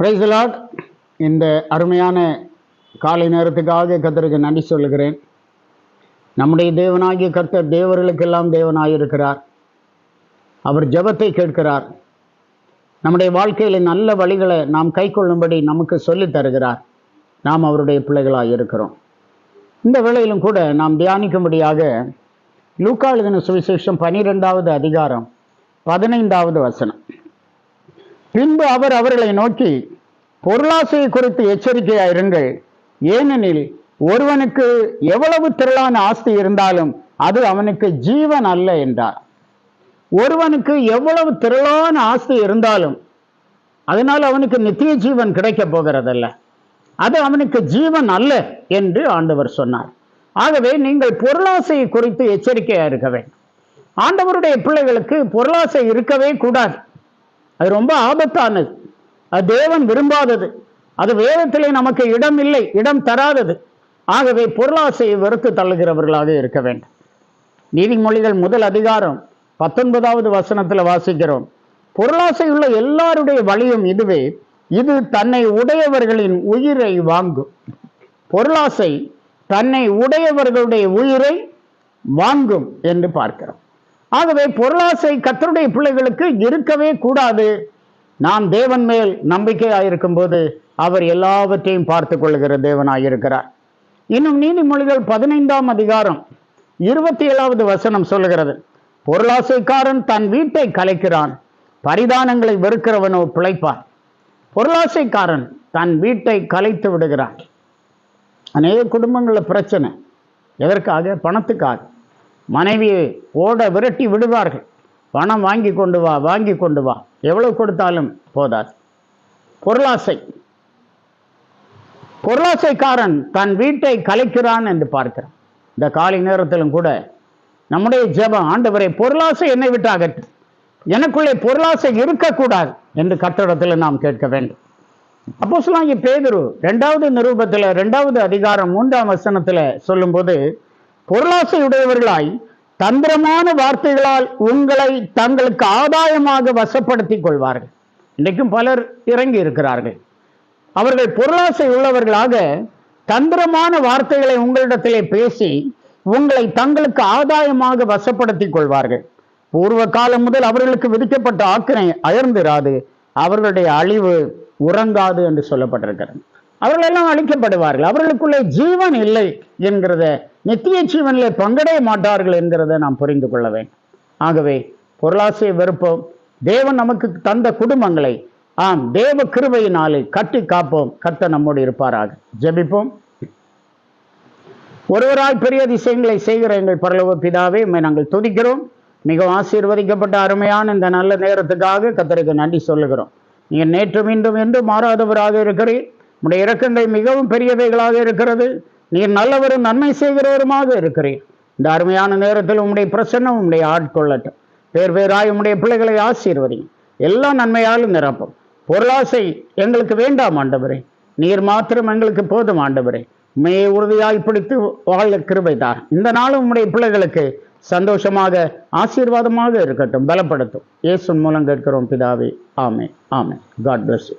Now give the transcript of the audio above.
Praise the Lord. இந்த அருமையான காலை நேரத்துக்காக கர்த்தருக்கு நன்றி சொல்லுகிறேன். நம்முடைய தேவனாகிய கர்த்தர் தேவர்களுக்கெல்லாம் தேவனாயிருக்கிறார். அவர் ஜெபத்தை கேட்கிறார். நம்முடைய வாழ்க்கையில் நல்ல வழிகளை நாம் கை கொள்ளும்படி நமக்கு சொல்லித் தருகிறார். நாம் அவருடைய பிள்ளைகளாக இருக்கிறோம். இந்த வேளையிலும் கூட நாம் தியானிக்கும்படியாக லூக்கா எழுதின சுவிசேஷம் 12வது அதிகாரம் 15வது வசனம். பின்பு அவர் அவர்களை நோக்கி, பொருளாசையை குறித்து எச்சரிக்கையாயிருங்கள். ஏனெனில் ஒருவனுக்கு எவ்வளவு திரளான ஆஸ்தி இருந்தாலும் அது அவனுக்கு ஜீவன் அல்ல என்றார். ஒருவனுக்கு எவ்வளவு திரளான ஆஸ்தி இருந்தாலும் அதனால் அவனுக்கு நித்திய ஜீவன் கிடைக்கப் போகிறதல்ல, அது அவனுக்கு ஜீவன் அல்ல என்று ஆண்டவர் சொன்னார். ஆகவே நீங்கள் பொருளாசையை குறித்து எச்சரிக்கையா இருக்க வேண்டும். ஆண்டவருடைய பிள்ளைகளுக்கு பொருளாசை இருக்கவே கூடாது. அது ரொம்ப ஆபத்தானது. அது தேவன் விரும்பாதது. அது வேதத்திலே நமக்கு இடம் இல்லை, இடம் தராதது. ஆகவே பொருளாசையை வெறுத்து தள்ளுகிறவர்களாக இருக்க வேண்டும். நீதிமொழிகள் 1 அதிகாரம் 19வது வசனத்தில் வாசிக்கிறோம், பொருளாசை உள்ள எல்லாருடைய வழியும் இதுவே, இது தன்னை உடையவர்களின் உயிரை வாங்கும். பொருளாசை தன்னை உடையவர்களுடைய உயிரை வாங்கும் என்று பார்க்கிறோம். ஆகவே பொருளாசை கர்த்தருடைய பிள்ளைகளுக்கு இருக்கவே கூடாது. நாம் தேவன் மேல் நம்பிக்கையாயிருக்கும் போது அவர் எல்லாவற்றையும் பார்த்து கொள்ளுகிற தேவனாயிருக்கிறார். இன்னும் நீதிமொழிகள் 15ஆம் அதிகாரம் 27வது வசனம் சொல்லுகிறது, பொருளாசைக்காரன் தன் வீட்டை கலைக்கிறான், பரிதானங்களை வெறுக்கிறவனோ பிழைப்பான். பொருளாசைக்காரன் தன் வீட்டை கலைத்து விடுகிறான். அநேக குடும்பங்களில் பிரச்சனை எதற்காக? பணத்துக்காக. மனைவியை ஓட விரட்டி விடுவார்கள். பணம் வாங்கி கொண்டு வா, வாங்கி கொண்டு வா, எவ்வளவு கொடுத்தாலும் போதாது. பொருளாசைக்காரன் தன் வீட்டை கலைக்கிறான் என்று பார்க்கிறான். இந்த காலை நேரத்திலும் கூட நம்முடைய ஜெபம், ஆண்டவரே பொருளாசை என்னை விட்டு அகற்று, எனக்குள்ளே பொருளாசை இருக்கக்கூடாது என்று கர்த்தரிடத்தில் நாம் கேட்க வேண்டும். அப்போஸ்தலனாகிய பேதுரு 2வது நிருபத்தில் 2வது அதிகாரம் 3ஆம் வசனத்தில் சொல்லும்போது, பொருளாசையுடையவர்களாய் தந்திரமான வார்த்தைகளால் உங்களை தங்களுக்கு ஆதாயமாக வசப்படுத்திக் கொள்வார்கள். இன்றைக்கும் பலர் இறங்கி இருக்கிறார்கள். அவர்கள் பொருளாசை உள்ளவர்களாக தந்திரமான வார்த்தைகளை உங்களிடத்திலே பேசி உங்களை தங்களுக்கு ஆதாயமாக வசப்படுத்திக் கொள்வார்கள். பூர்வ காலம் முதல் அவர்களுக்கு விதிக்கப்பட்ட ஆக்கினை அயர்ந்திராது, அவர்களுடைய அழிவு உறங்காது என்று சொல்லப்பட்டிருக்கிறது. அவர்கள் எல்லாம் அழிக்கப்படுவார்கள். அவர்களுக்குள்ளே ஜீவன் இல்லை என்கிறத, நித்திய ஜீவனிலே பங்கடைய மாட்டார்கள் என்கிறத நாம் புரிந்து கொள்ள வேண்டும். ஆகவே பொருளாசையை வெறுப்போம். தேவன் நமக்கு தந்த குடும்பங்களை தேவ கிருபையினாலே கட்டி காப்போம். கர்த்தர் நம்மோடு இருப்பாராக. ஜெபிப்போம். ஒருவராய் பெரிய அதிசயங்களை செய்கிற எங்கள் பரலோக பிதாவே, உம்மை நாங்கள் துதிக்கிறோம். மிகவும் ஆசீர்வதிக்கப்பட்ட அருமையான இந்த நல்ல நேரத்துக்காக கர்த்தருக்கு நன்றி சொல்லுகிறோம். நீங்கள் நேற்றும் இன்றும் என்றும் மாறாதவராக இருக்கிறீர். உடைய இரக்கங்கள் மிகவும் பெரியவைகளாக இருக்கிறது. நீர் நல்லவரும் நன்மை செய்கிறவருமாக இருக்கிறீர். இந்த அருமையான நேரத்தில் உம்முடைய பிரசன்னம் உம்முடைய ஆட்கொள்ளட்டும். பேர் பேராய் உம்முடைய பிள்ளைகளை ஆசீர்வதியும். எல்லா நன்மையாலும் நிரப்பும். பொருளாசை எங்களுக்கு வேண்டாம் ஆண்டவரே, நீர் மாத்திரம் எங்களுக்கு போதும் ஆண்டவரே. உண்மையை உறுதியாய் பிடித்து வாழ கிருபை தார். இந்த நாளும் உம்முடைய பிள்ளைகளுக்கு சந்தோஷமாக ஆசீர்வாதமாக இருக்கட்டும், பலப்படுத்தும். இயேசுவின் மூலம் கேட்கிறோம் பிதாவே. Amen, amen. God bless you.